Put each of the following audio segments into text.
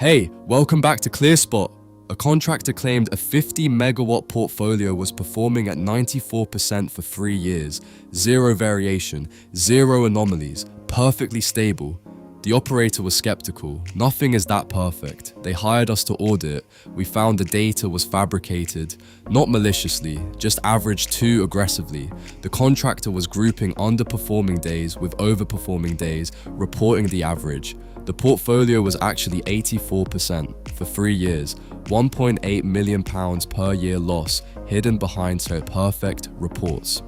Hey, welcome back to ClearSpot. A contractor claimed a 50 megawatt portfolio was performing at 94% for 3 years, zero variation, zero anomalies, perfectly stable. The operator was skeptical. Nothing is that perfect. They hired us to audit. We found the data was fabricated, not maliciously, just averaged too aggressively. The contractor was grouping underperforming days with overperforming days, reporting the average. The portfolio was actually 84% for 3 years, £1.8 million per year loss hidden behind so perfect reports.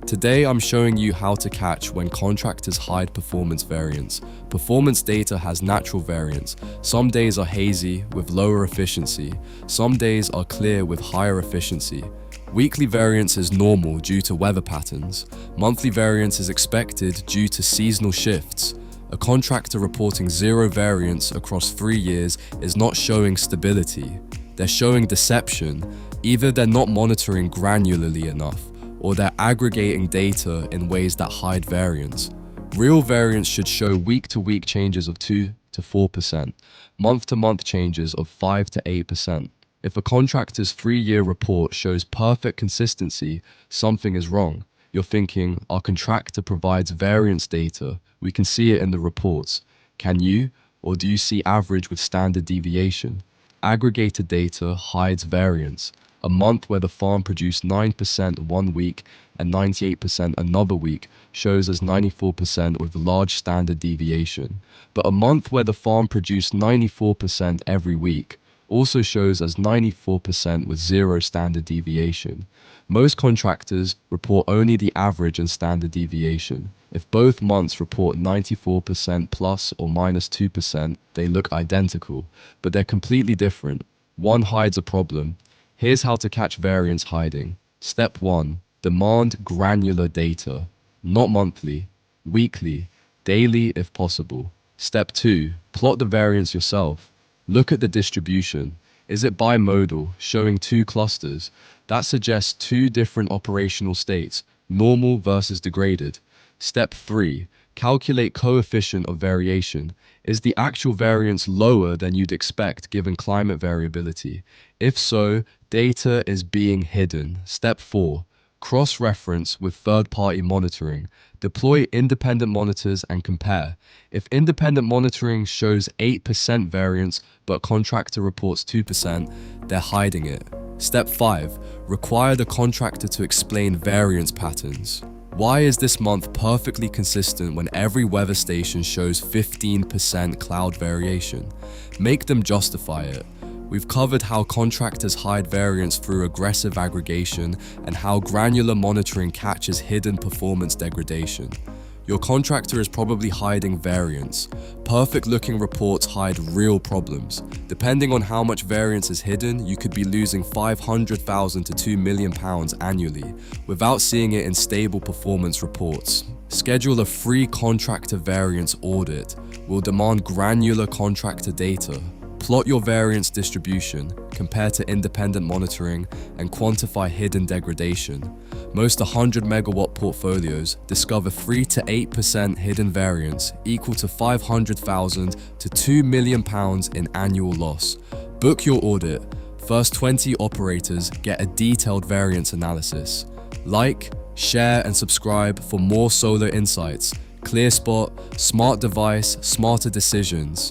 Today I'm showing you how to catch when contractors hide performance variance. Performance data has natural variance. Some days are hazy with lower efficiency. Some days are clear with higher efficiency. Weekly variance is normal due to weather patterns. Monthly variance is expected due to seasonal shifts. A contractor reporting zero variance across 3 years is not showing stability. They're showing deception. Either they're not monitoring granularly enough, or they're aggregating data in ways that hide variance. Real variance should show week-to-week changes of 2 to 4%, month-to-month changes of 5 to 8%. If a contractor's 3-year report shows perfect consistency, something is wrong. You're thinking, our contractor provides variance data. We can see it in the reports. Can you? Or do you see average with standard deviation? Aggregated data hides variance. A month where the farm produced 9% one week and 98% another week shows as 94% with large standard deviation. But a month where the farm produced 94% every week also shows as 94% with zero standard deviation. Most contractors report only the average and standard deviation. If both months report 94% plus or minus 2%, they look identical, but they're completely different. One hides a problem. Here's how to catch variance hiding. Step 1. Demand granular data. Not monthly, weekly, daily if possible. Step 2. Plot the variance yourself. Look at the distribution. Is it bimodal, showing 2 clusters? That suggests 2 different operational states, normal versus degraded. Step 3. Calculate coefficient of variation. Is the actual variance lower than you'd expect given climate variability? If so, data is being hidden. Step 4. Cross-reference with third-party monitoring. Deploy independent monitors and compare. If independent monitoring shows 8% variance but contractor reports 2%, they're hiding it. Step 5. Require the contractor to explain variance patterns. Why is this month perfectly consistent when every weather station shows 15% cloud variation? Make them justify it. We've covered how contractors hide variance through aggressive aggregation and how granular monitoring catches hidden performance degradation. Your contractor is probably hiding variance. Perfect-looking reports hide real problems. Depending on how much variance is hidden, you could be losing £500,000 to £2 million annually without seeing it in stable performance reports. Schedule a free contractor variance audit. We'll demand granular contractor data. Plot your variance distribution, compare to independent monitoring, and quantify hidden degradation. Most 100 megawatt portfolios discover 3 to 8% hidden variance, equal to £500,000 to £2 million in annual loss. Book your audit. First 20 operators get a detailed variance analysis. Like, share, and subscribe for more solar insights. ClearSpot, smart device, smarter decisions.